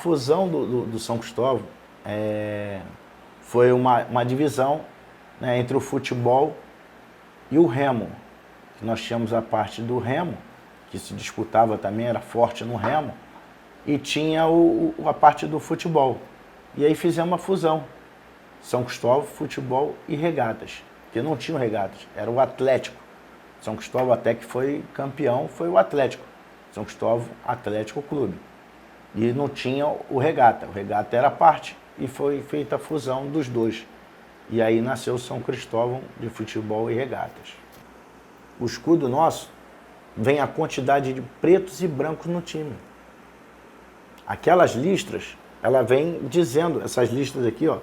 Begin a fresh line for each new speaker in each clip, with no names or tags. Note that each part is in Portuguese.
fusão do São Cristóvão foi uma divisão, né, entre o futebol e o remo. Nós tínhamos a parte do remo, que se disputava também, era forte no remo, e tinha a parte do futebol. E aí fizemos uma fusão. São Cristóvão, futebol e regatas. Porque não tinham regatas, era o Atlético. São Cristóvão até que foi campeão, foi o Atlético. São Cristóvão Atlético Clube. E não tinha o regata. O regata era parte e foi feita a fusão dos dois. E aí nasceu São Cristóvão de futebol e regatas. O escudo nosso vem a quantidade de pretos e brancos no time. Aquelas listras, ela vem dizendo, essas listas aqui, ó,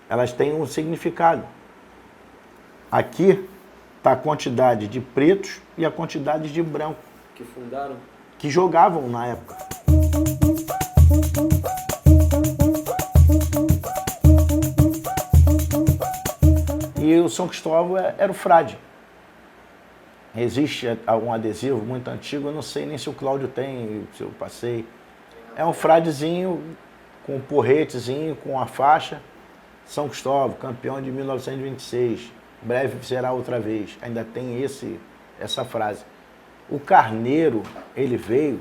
elas têm um significado. Aqui está a quantidade de pretos e a quantidade de branco.
Que fundaram?
Que jogavam na época. E o São Cristóvão era o frade. Existe um adesivo muito antigo, eu não sei nem se o Cláudio tem, se eu passei. É um fradezinho com um porretezinho, com a faixa. São Cristóvão, campeão de 1926. Breve será outra vez. Ainda tem essa frase. O Carneiro, ele veio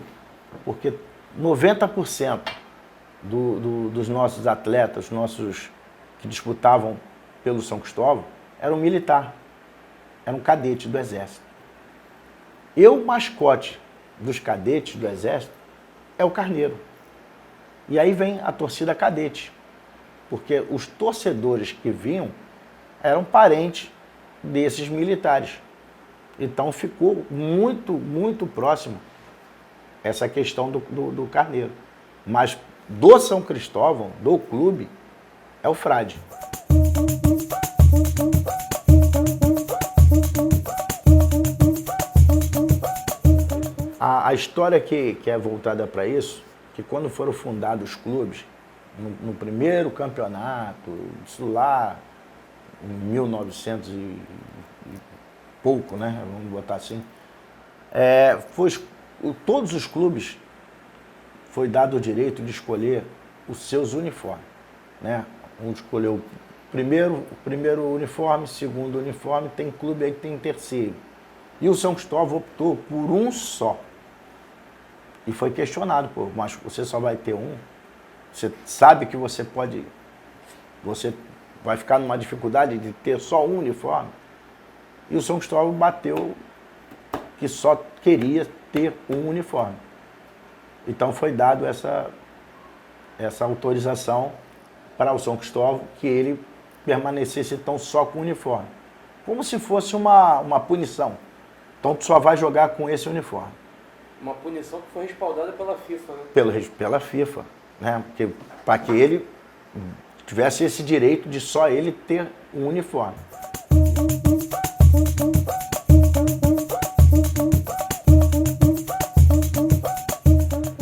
porque 90% dos nossos atletas, nossos que disputavam pelo São Cristóvão, eram militar, eram cadete do Exército. E o mascote dos cadetes do Exército é o Carneiro. E aí vem a torcida cadete, porque os torcedores que vinham eram parentes desses militares. Então ficou muito, muito próximo essa questão do Carneiro. Mas do São Cristóvão, do clube, é o frade. A história que é voltada para isso, que quando foram fundados os clubes, no primeiro campeonato, isso lá, em 1900 e pouco, né? Vamos botar assim, todos os clubes foi dado o direito de escolher os seus uniformes, né? Um escolheu o primeiro uniforme, segundo uniforme, tem clube aí que tem terceiro. E o São Cristóvão optou por um só. E foi questionado, pô, mas você só vai ter um? Você sabe que você vai ficar numa dificuldade de ter só um uniforme? E o São Cristóvão bateu que só queria ter um uniforme. Então foi dado essa autorização para o São Cristóvão que ele permanecesse então só com o uniforme. Como se fosse uma punição. Então tu só vai jogar com esse uniforme.
Uma punição que foi respaldada pela FIFA, né?
Pela FIFA, né? Para que ele tivesse esse direito de só ele ter um uniforme.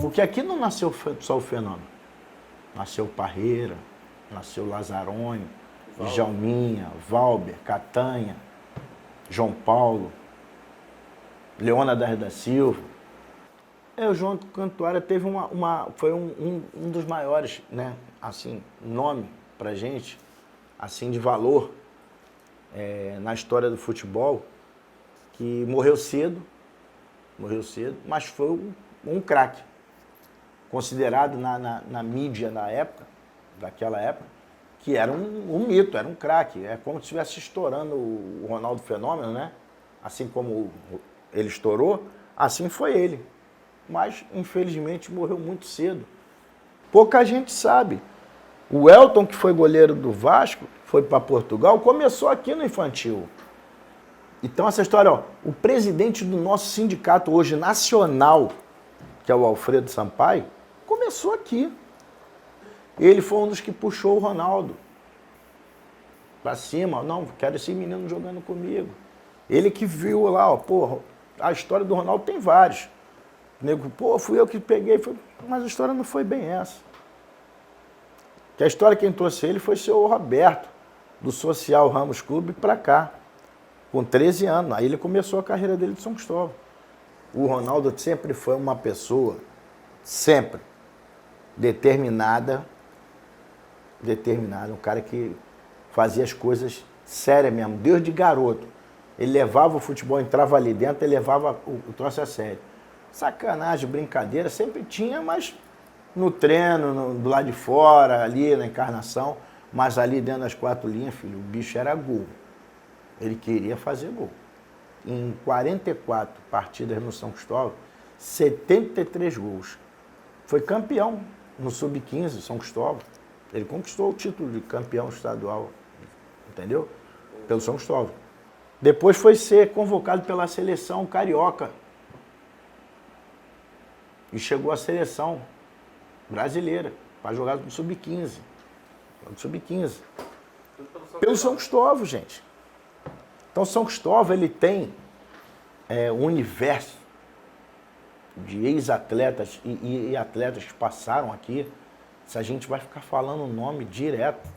Porque aqui não nasceu só o Fenômeno. Nasceu Parreira, nasceu Lazzaroni, Djalminha, Valber, Catanha, João Paulo, Leônidas da Silva. O João Cantuária teve foi um dos maiores, né, assim, nome pra gente, assim, de valor na história do futebol, que morreu cedo, mas foi um craque, considerado na mídia daquela época, que era um mito, era um craque. É como se estivesse estourando o Ronaldo Fenômeno, né? Assim como ele estourou, assim foi ele. Mas, infelizmente, morreu muito cedo. Pouca gente sabe. O Elton, que foi goleiro do Vasco, foi para Portugal, começou aqui no infantil. Então, essa história, ó, o presidente do nosso sindicato hoje nacional, que é o Alfredo Sampaio, começou aqui. Ele foi um dos que puxou o Ronaldo para cima. Não, quero esse menino jogando comigo. Ele que viu lá, ó, porra, a história do Ronaldo tem vários. O nego, pô, fui eu que peguei, mas a história não foi bem essa. Que a história quem trouxe ele foi o seu Roberto, do Social Ramos Clube, para cá, com 13 anos. Aí ele começou a carreira dele de São Cristóvão. O Ronaldo sempre foi uma pessoa, sempre, determinada, um cara que fazia as coisas sérias mesmo, desde garoto. Ele levava o futebol, entrava ali dentro, ele levava o troço a sério. Sacanagem, brincadeira, sempre tinha, mas no treino, do lado de fora, ali na encarnação, mas ali dentro das 4 linhas, filho, o bicho era gol. Ele queria fazer gol. Em 44 partidas no São Cristóvão, 73 gols. Foi campeão no Sub-15 São Cristóvão. Ele conquistou o título de campeão estadual, entendeu? Pelo São Cristóvão. Depois foi ser convocado pela seleção carioca. E chegou à seleção brasileira para jogar no Sub-15. No Sub-15. Pelo São Cristóvão, gente. Então, São Cristóvão, ele tem um universo de ex-atletas e atletas que passaram aqui. Se a gente vai ficar falando o nome direto.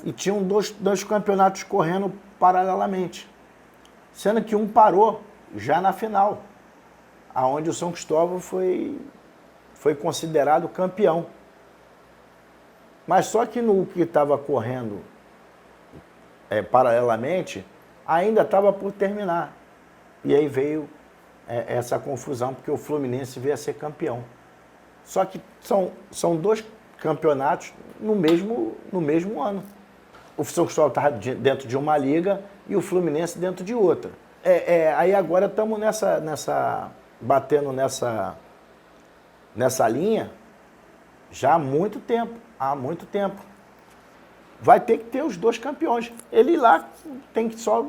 E tinham dois campeonatos correndo paralelamente. Sendo que um parou já na final, aonde o São Cristóvão foi considerado campeão. Mas só que no que estava correndo paralelamente, ainda estava por terminar. E aí veio essa confusão, porque o Fluminense veio a ser campeão. Só que são 2 campeonatos no mesmo ano. O São Cristóvão estava dentro de uma liga e o Fluminense dentro de outra. Aí agora estamos batendo nessa linha já há muito tempo. Vai ter que ter os 2 campeões. Ele lá tem que só...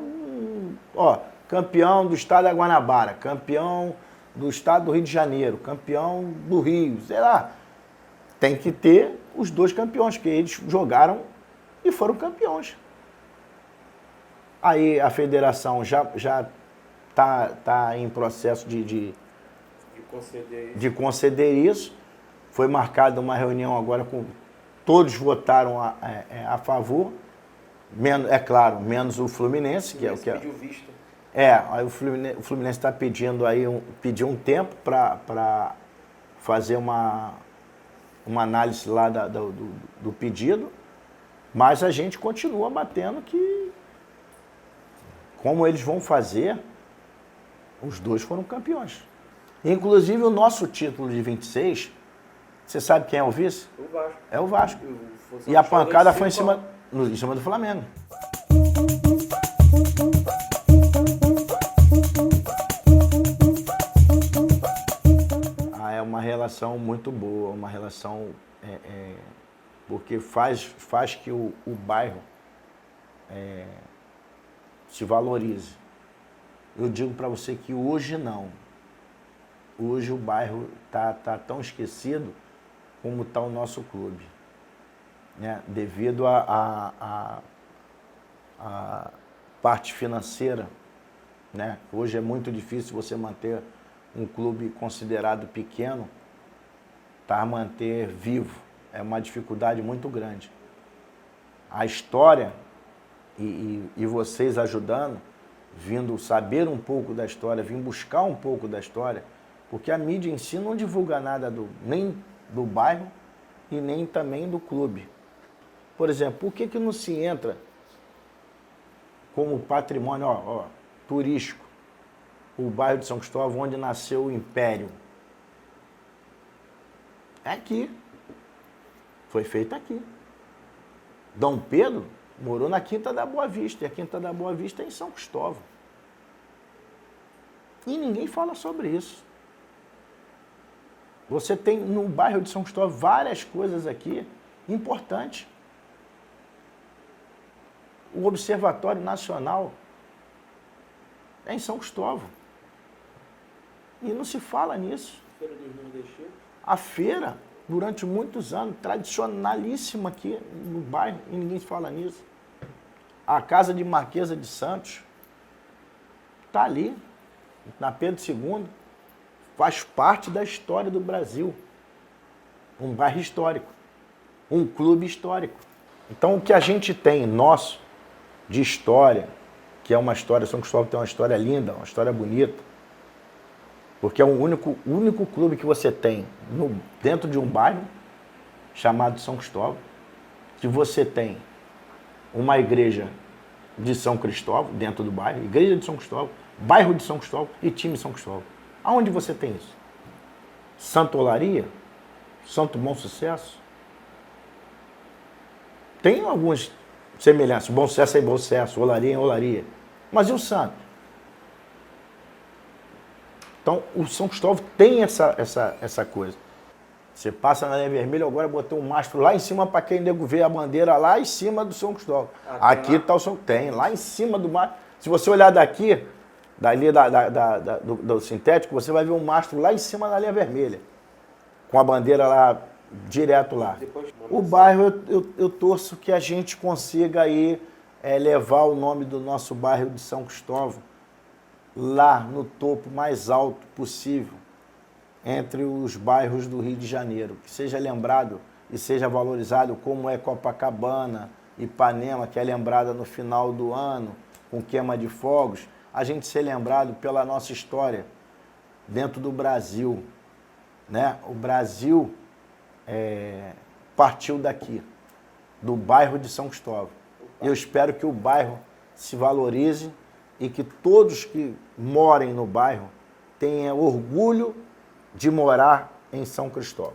campeão do estado da Guanabara, campeão do estado do Rio de Janeiro, campeão do Rio, sei lá. Tem que ter os 2 campeões, que eles jogaram e foram campeões. Aí a federação já tá em processo de conceder isso. Foi marcada uma reunião agora com... Todos votaram a favor, menos o Fluminense, que é o que
pediu visto.
Aí o Fluminense está pedindo pediu um tempo para fazer uma análise lá do pedido, mas a gente continua batendo que, como eles vão fazer, os 2 foram campeões. Inclusive o nosso título de 26, você sabe quem é o vice?
O Vasco.
É o Vasco. E a pancada foi em cima do Flamengo. É uma relação muito boa, uma relação porque faz que o bairro se valorize. Eu digo para você que hoje não. Hoje o bairro tá tão esquecido como está o nosso clube, né? Devido à parte financeira, né? Hoje é muito difícil você manter um clube considerado pequeno, manter vivo. É uma dificuldade muito grande. A história, e vocês ajudando, vindo saber um pouco da história, vindo buscar um pouco da história, porque a mídia em si não divulga nada nem do bairro e nem também do clube. Por exemplo, por que não se entra como patrimônio turístico o bairro de São Cristóvão, onde nasceu o Império? É aqui. Foi feito aqui. Dom Pedro morou na Quinta da Boa Vista, e a Quinta da Boa Vista é em São Cristóvão. E ninguém fala sobre isso. Você tem no bairro de São Cristóvão várias coisas aqui importantes. O Observatório Nacional é em São Cristóvão. E não se fala nisso.
Feira dos Nordestinos.
A feira, durante muitos anos, tradicionalíssima aqui no bairro, e ninguém fala nisso. A Casa de Marquesa de Santos está ali, na Pedro II. Faz parte da história do Brasil. Um bairro histórico. Um clube histórico. Então, o que a gente tem nosso de história, que é uma história, São Cristóvão tem uma história linda, uma história bonita, porque é o único clube que você tem dentro de um bairro chamado São Cristóvão, que você tem uma igreja de São Cristóvão dentro do bairro, igreja de São Cristóvão, bairro de São Cristóvão e time de São Cristóvão. Aonde você tem isso? Santo Olaria? Santo Bom Sucesso? Tem algumas semelhanças. Bom Sucesso é Bom Sucesso, Olaria é Olaria. Mas e o Santo? Então, o São Cristóvão tem essa coisa. Você passa na linha vermelha, agora botou um mastro lá em cima para quem nego vê a bandeira lá em cima do São Cristóvão. Aqui está o São Tem, lá em cima do mastro. Se você olhar daqui, dali do sintético, você vai ver um mastro lá em cima da linha vermelha. Com a bandeira lá, direto lá. O bairro, eu torço que a gente consiga aí levar o nome do nosso bairro de São Cristóvão lá no topo mais alto possível, entre os bairros do Rio de Janeiro. Que seja lembrado e seja valorizado como é Copacabana, Ipanema, que é lembrada no final do ano, com queima de fogos. A gente ser lembrado pela nossa história dentro do Brasil, né? O Brasil partiu daqui, do bairro de São Cristóvão. Eu espero que o bairro se valorize e que todos que morem no bairro tenham orgulho de morar em São Cristóvão.